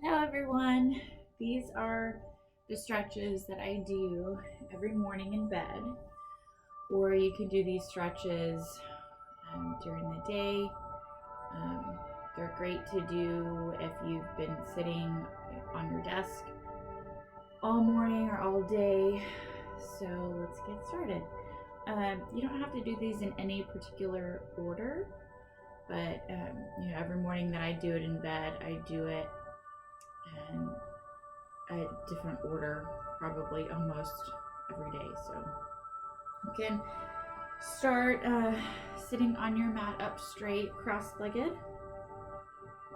Hello everyone. These are the stretches that I do every morning in bed, or you can do these stretches during the day. Um, they're great to do if you've been sitting on your desk all morning or all day. So let's get started. You don't have to do these in any particular order, but every morning that I do it in bed, I do it in a different order, probably almost every day. So you can start sitting on your mat up straight, cross-legged,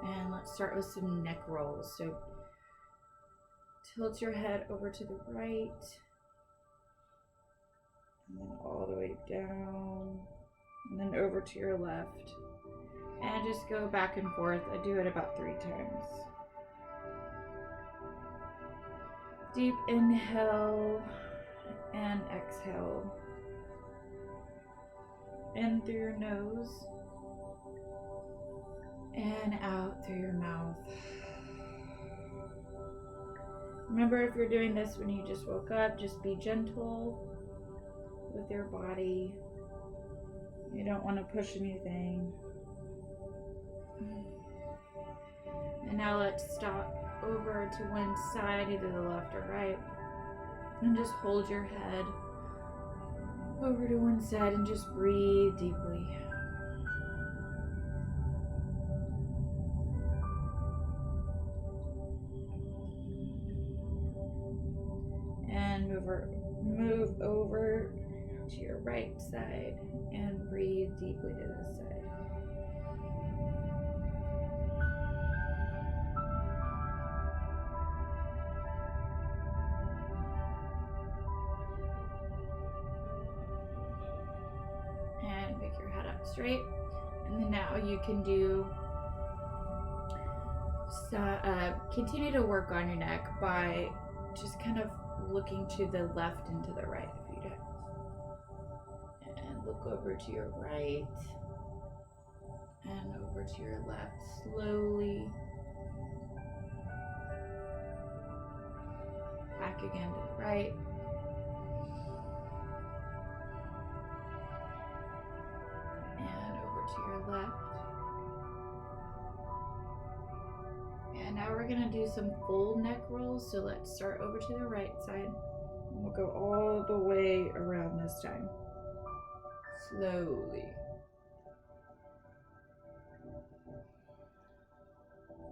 and let's start with some neck rolls. So tilt your head over to the right, and then all the way down, and then over to your left, and just go back and forth. I do it about 3 times. Deep inhale and exhale. In through your nose and out through your mouth. Remember, if you're doing this when you just woke up, just be gentle with your body. You don't want to push anything. And now let's stop over to one side, either the left or right, and just hold your head over to one side and just breathe deeply. And move over to your right side and breathe deeply to this side. And pick your head up straight. And then now you can do continue to work on your neck by just kind of looking to the left and to the right a few times. And look over to your right and over to your left slowly. Back again to the right. And over to your left. And now we're going to do some full neck rolls. So let's start over to the right side. And we'll go all the way around this time. Slowly.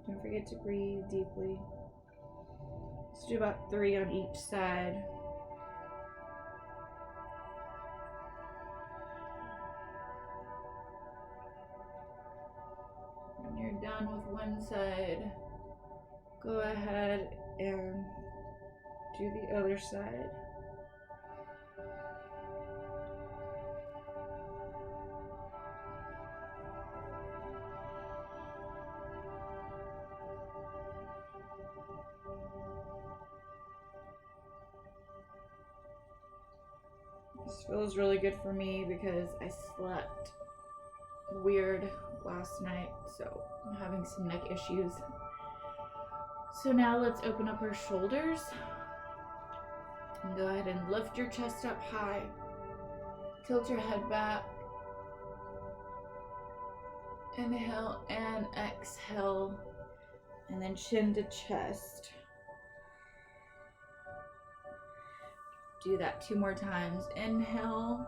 Don't forget to breathe deeply. Let's do about 3 on each side. When you're done with one side, go ahead and do the other side. This feels really good for me because I slept weird last night, so I'm having some neck issues. So now let's open up our shoulders and go ahead and lift your chest up high. Tilt your head back. Inhale and exhale, and then chin to chest. Do that 2 more times. Inhale,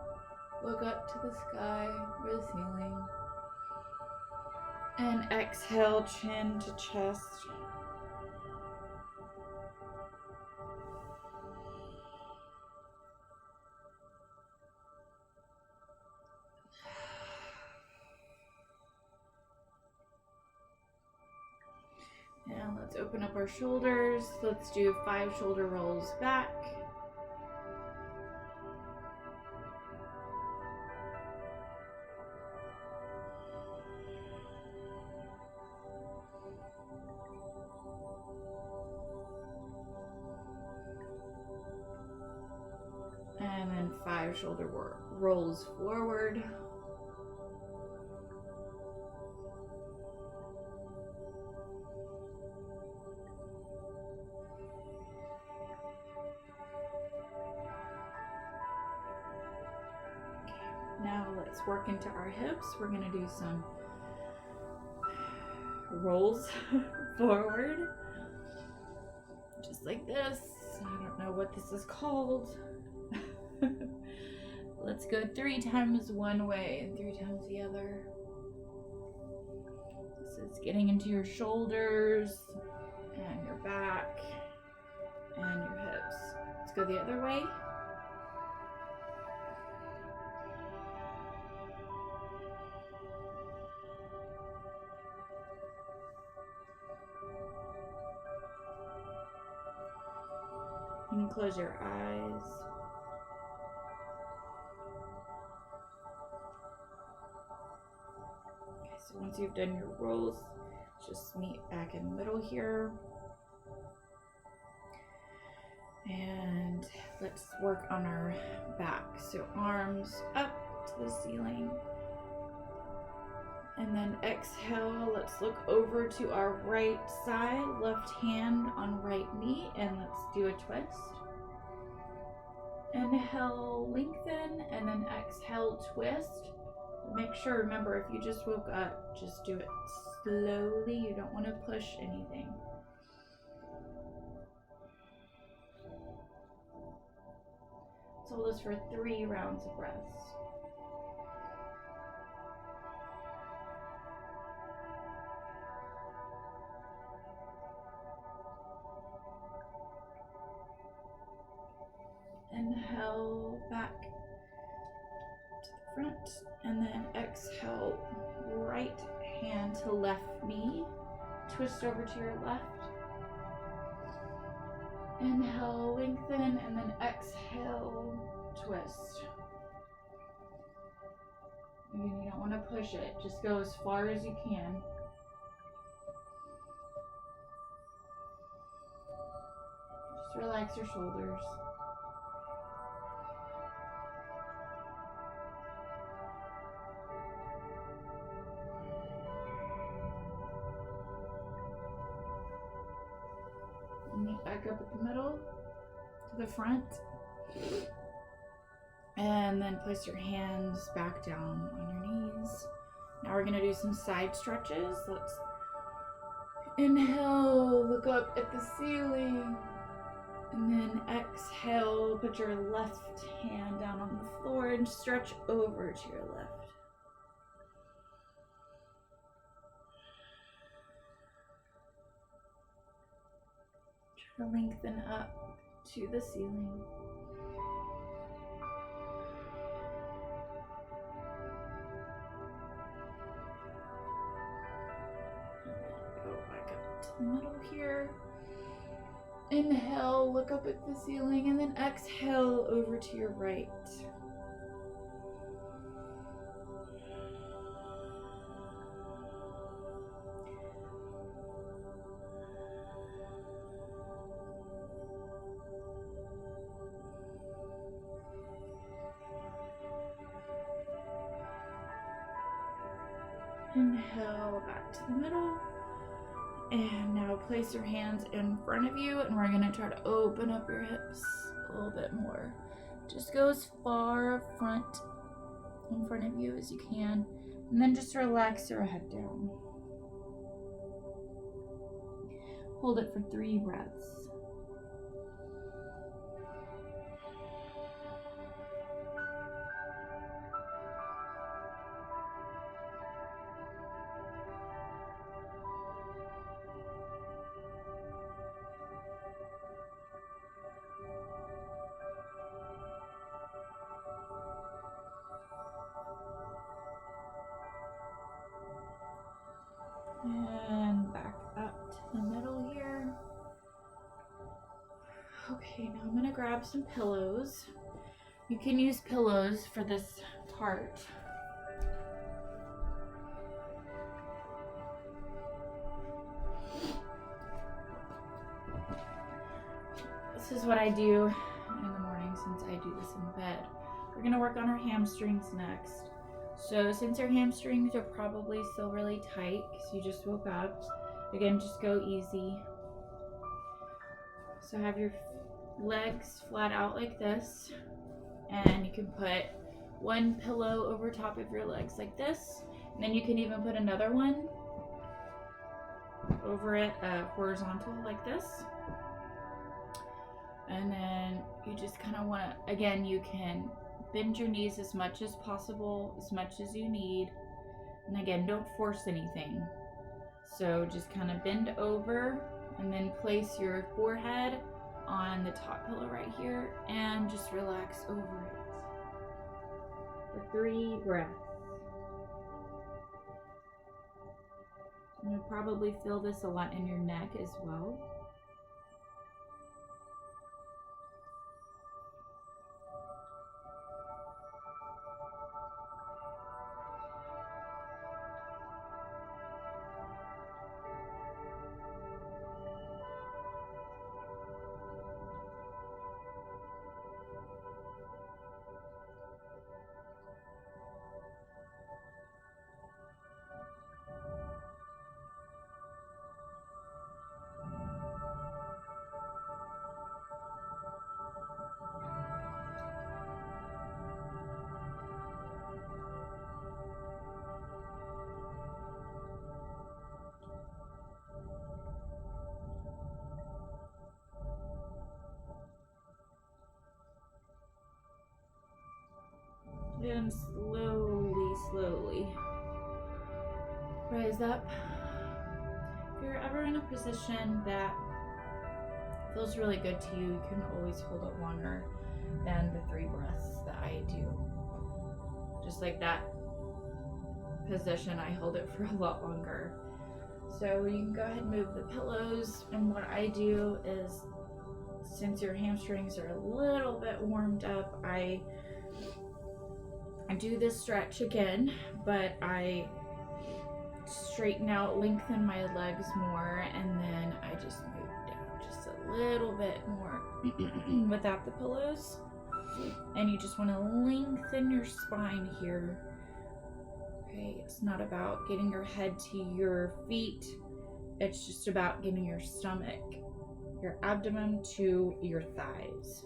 look up to the sky or the ceiling. And exhale, chin to chest. And let's open up our shoulders. Let's do 5 shoulder rolls back. And then 5 shoulder rolls forward. let's work into our hips. We're gonna do some rolls forward, just like this. I don't know what this is called. Let's go 3 times one way and 3 times the other. This is getting into your shoulders and your back and your hips. Let's go the other way. You can close your eyes. Okay, so once you've done your rolls, just meet back in the middle here. And let's work on our back. So arms up to the ceiling. And then exhale, let's look over to our right side, left hand on right knee, and let's do a twist. Inhale, lengthen, and then exhale, twist. Make sure, remember, if you just woke up, just do it slowly. You don't want to push anything. Let's hold this for 3 rounds of breaths. Inhale back to the front, and then exhale, right hand to left knee, twist over to your left. Inhale, lengthen, and then exhale, twist. Again, you don't want to push it, just go as far as you can. Just relax your shoulders. Meet back up at the middle, to the front, and then place your hands back down on your knees. Now we're going to do some side stretches. Let's inhale, look up at the ceiling, and then exhale, put your left hand down on the floor and stretch over to your left. To lengthen up to the ceiling. Go back up to the middle here. Inhale, look up at the ceiling, and then exhale over to your right. Inhale back to the middle, and now place your hands in front of you, and we're going to try to open up your hips a little bit more. Just go as far in front of you as you can, and then just relax your head down. Hold it for 3 breaths. And back up to the middle here. Okay, now I'm gonna grab some pillows. You can use pillows for this part. This is what I do in the morning since I do this in bed. We're gonna work on our hamstrings next. So since your hamstrings are probably still really tight because you just woke up, again, just go easy. So have your legs flat out like this, and you can put one pillow over top of your legs like this. And then you can even put another one over it horizontal like this. And then you just kind of want to, again, you can bend your knees as much as possible, as much as you need. And again, don't force anything. So just kind of bend over and then place your forehead on the top pillow right here and just relax over it for 3 breaths. And you'll probably feel this a lot in your neck as well. And slowly rise up. If you're ever in a position that feels really good to you, you can always hold it longer than the 3 breaths that I do. Just like that position, I hold it for a lot longer. So you can go ahead and move the pillows, and what I do is, since your hamstrings are a little bit warmed up, I do this stretch again, but I straighten out, lengthen my legs more, and then I just move down just a little bit more without the pillows. And you just want to lengthen your spine here. Okay, it's not about getting your head to your feet. It's just about getting your stomach, your abdomen to your thighs.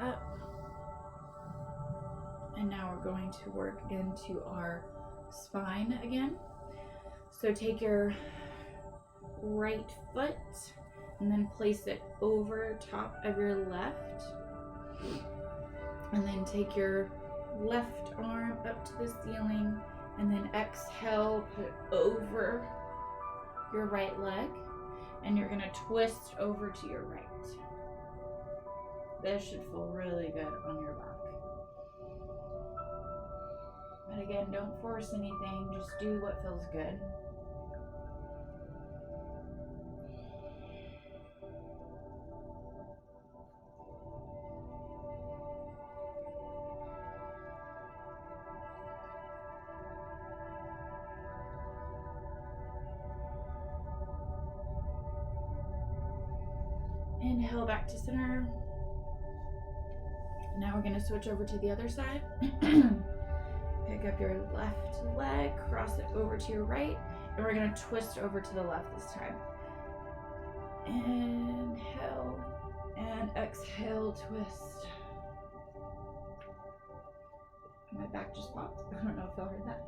Up. And now we're going to work into our spine again. So take your right foot and then place it over top of your left. And then take your left arm up to the ceiling and then exhale, put it over your right leg. And you're gonna twist over to your right. This should feel really good on your back. But again, don't force anything, just do what feels good. Inhale back to center. Now we're going to switch over to the other side. Pick up your left leg, cross it over to your right, and we're going to twist over to the left this time. Inhale and exhale, twist. My back just popped. I don't know if y'all heard that.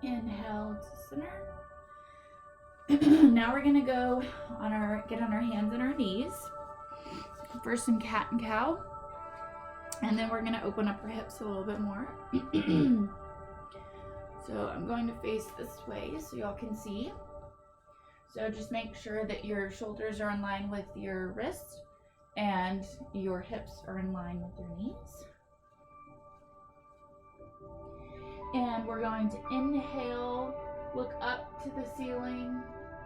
Inhale to center. Now we're gonna go get on our hands and our knees for some cat and cow, and then we're gonna open up our hips a little bit more. So I'm going to face this way so y'all can see. So just make sure that your shoulders are in line with your wrists, and your hips are in line with your knees. And we're going to inhale, look up to the ceiling,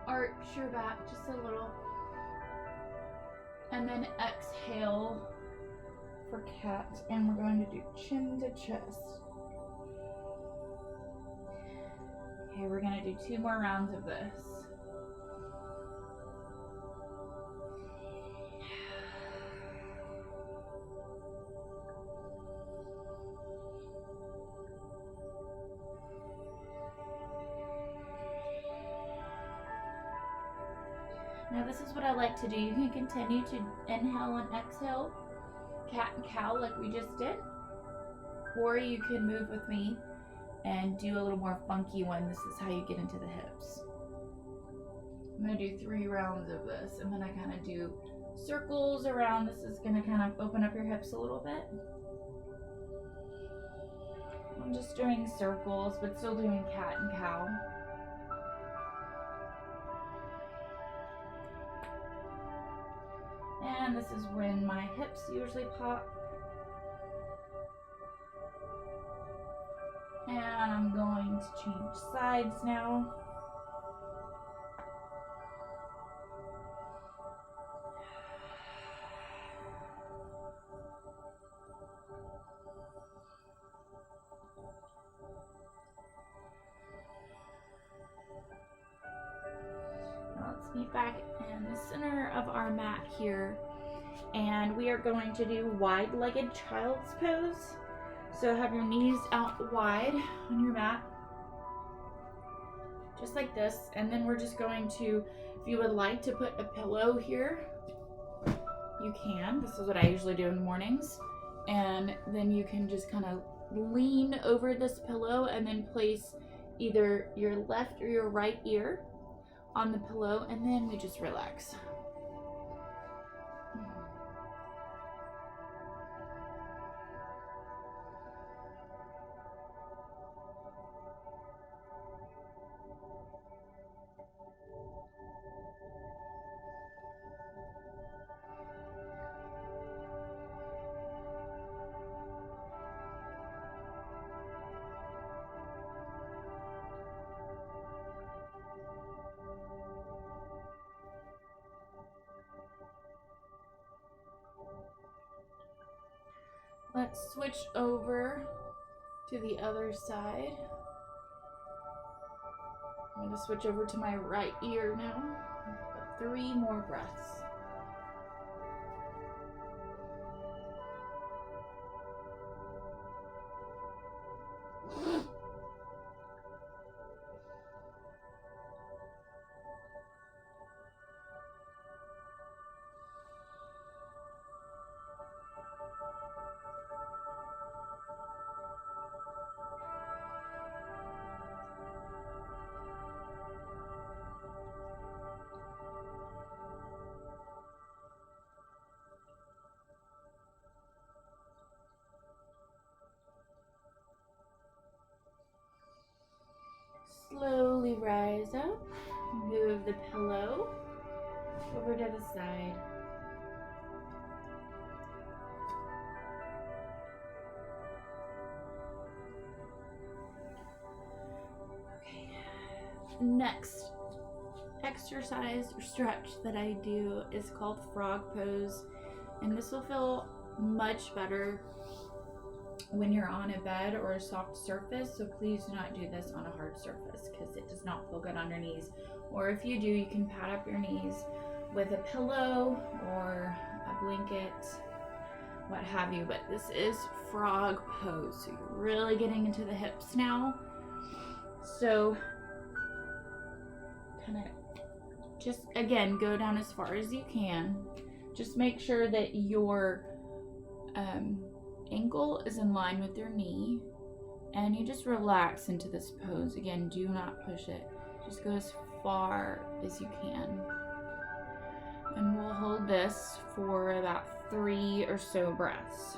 arch your back just a little, and then exhale for cat, and we're going to do chin to chest. Okay, we're going to do 2 more rounds of this. Now this is what I like to do. You can continue to inhale and exhale, cat and cow like we just did. Or you can move with me and do a little more funky one. This is how you get into the hips. I'm gonna do 3 rounds of this, and then I kind of do circles around. This is gonna kind of open up your hips a little bit. I'm just doing circles, but still doing cat and cow. And this is when my hips usually pop. And I'm going to change sides now. Now let's meet back in the center of our mat here. And we are going to do wide-legged child's pose. So have your knees out wide on your mat, just like this. And then we're just going to, if you would like to put a pillow here, you can. This is what I usually do in the mornings. And then you can just kind of lean over this pillow and then place either your left or your right ear on the pillow, and then we just relax. Let's switch over to the other side. I'm going to switch over to my right ear now. 3 more breaths. Slowly rise up, move the pillow over to the side. Okay. Next exercise or stretch that I do is called frog pose, and this will feel much better when you're on a bed or a soft surface, so please do not do this on a hard surface because it does not feel good on your knees. Or if you do, you can pad up your knees with a pillow or a blanket, what have you. But this is frog pose, so you're really getting into the hips now. So kind of just, again, go down as far as you can. Just make sure that your ankle is in line with your knee, and you just relax into this pose. Again, do not push it. Just go as far as you can. And we'll hold this for about 3 or so breaths.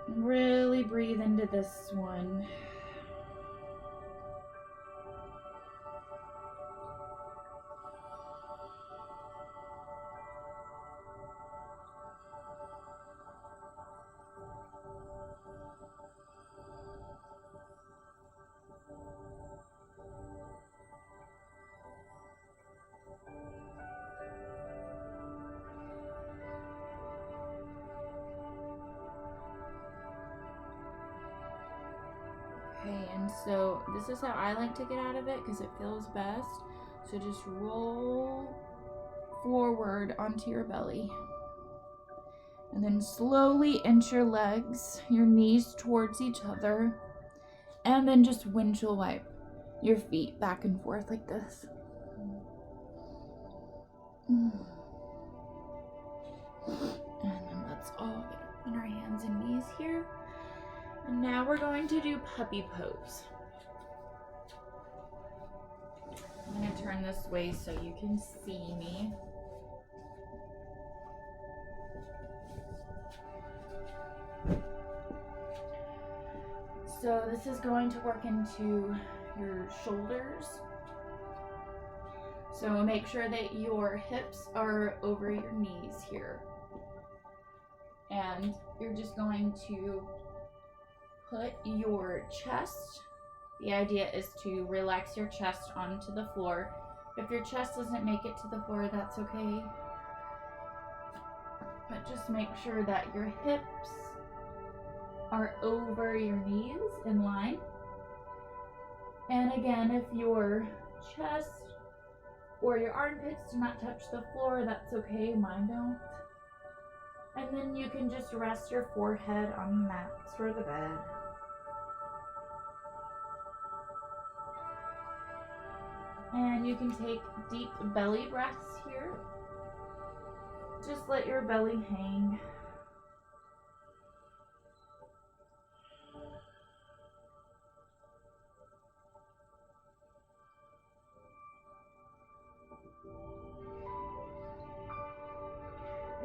Really breathe into this one. Okay, and so this is how I like to get out of it because it feels best. So just roll forward onto your belly. And then slowly inch your legs, your knees towards each other. And then just windshield wipe your feet back and forth like this. And then let's all get on our hands and knees here. And now we're going to do puppy pose. I'm going to turn this way so you can see me. So this is going to work into your shoulders. So make sure that your hips are over your knees here. And you're just going to put your chest. The idea is to relax your chest onto the floor. If your chest doesn't make it to the floor, that's okay. But just make sure that your hips are over your knees in line. And again, if your chest or your armpits do not touch the floor, that's okay, mine don't. And then you can just rest your forehead on the mats or the bed. And you can take deep belly breaths here. Just let your belly hang.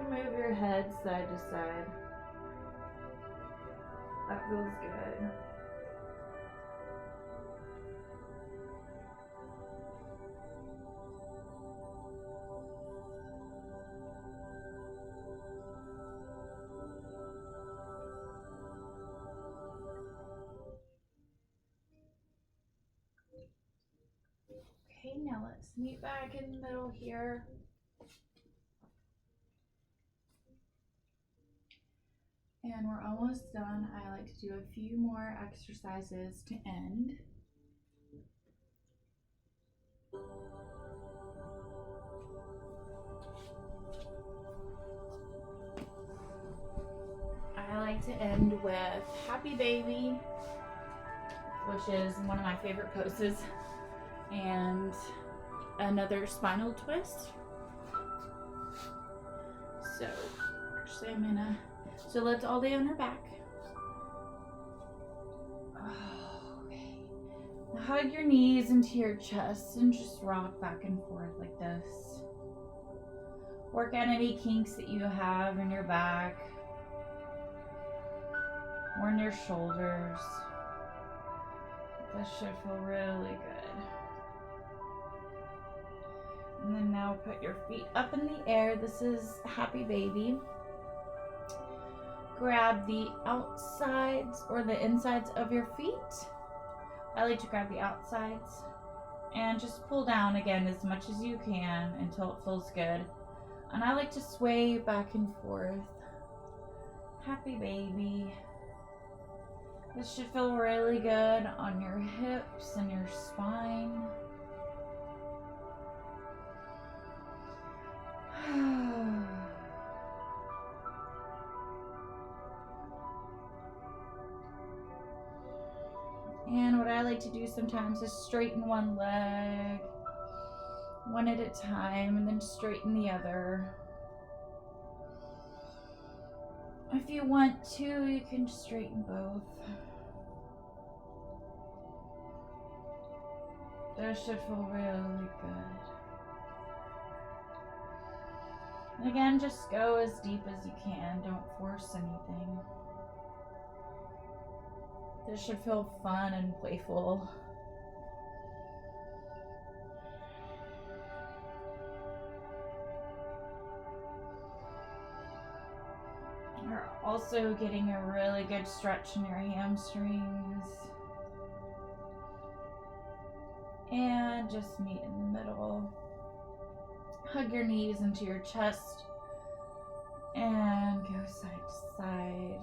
Move your head side to side. That feels good. Okay, now let's meet back in the middle here. And we're almost done. I like to do a few more exercises to end. I like to end with Happy Baby, which is one of my favorite poses, and another spinal twist. So actually I'm gonna, so let's all lay on our back. Okay. Now hug your knees into your chest and just rock back and forth like this. Work on any kinks that you have in your back or in your shoulders. This should feel really good. And then now put your feet up in the air. This is Happy Baby. Grab the outsides or the insides of your feet. I like to grab the outsides and just pull down again as much as you can until it feels good. And I like to sway back and forth. Happy Baby. This should feel really good on your hips and your spine. And what I like to do sometimes is straighten one leg, one at a time, and then straighten the other. If you want to, you can straighten both. This should feel really good. And again, just go as deep as you can. Don't force anything. This should feel fun and playful. You're also getting a really good stretch in your hamstrings. And just meet in the middle. Hug your knees into your chest and go side to side.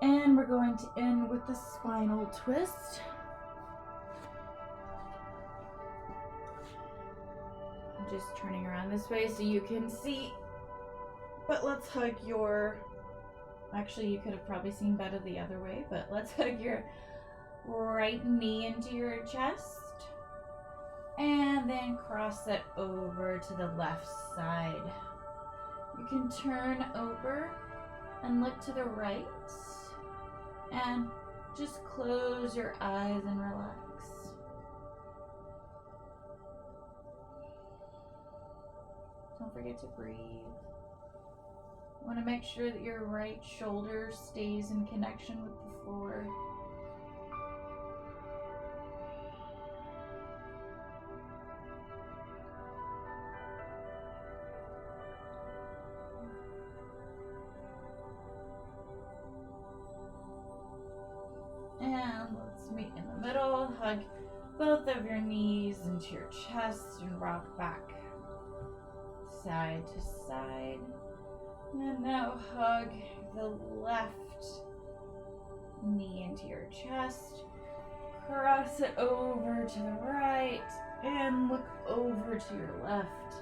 And we're going to end with the spinal twist. I'm just turning around this way so you can see. But let's hug your, actually you could have probably seen better the other way, but let's hug your right knee into your chest. And then cross it over to the left side. You can turn over and look to the right. And just close your eyes and relax. Don't forget to breathe. You want to make sure that your right shoulder stays in connection with the floor. And let's meet in the middle. Hug both of your knees into your chest and rock back side to side. And now hug the left knee into your chest. Cross it over to the right and look over to your left.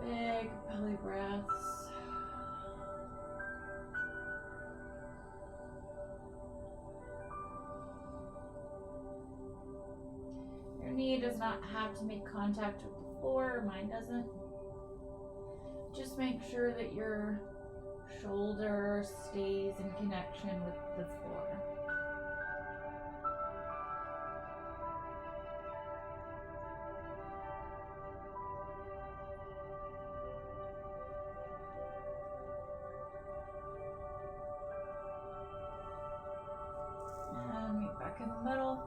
Big belly breaths. Your knee does not have to make contact with the floor. Mine doesn't. Just make sure that your shoulder stays in connection with the floor. And meet back in the middle.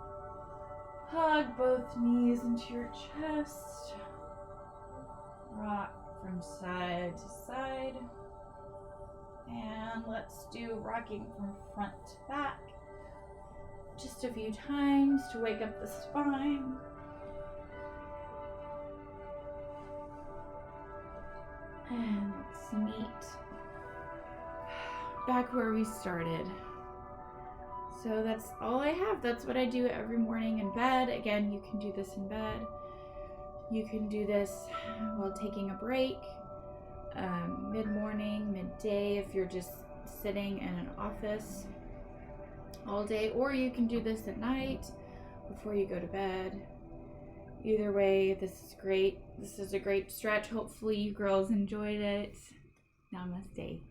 Hug both knees into your chest. Rock from side to side. And let's do rocking from front to back. Just a few times to wake up the spine. And let's meet back where we started. So that's all I have. That's what I do every morning in bed. Again, you can do this in bed. You can do this while taking a break, mid-morning, midday, if you're just sitting in an office all day, or you can do this at night before you go to bed. Either way, this is great. This is a great stretch. Hopefully you girls enjoyed it. Namaste.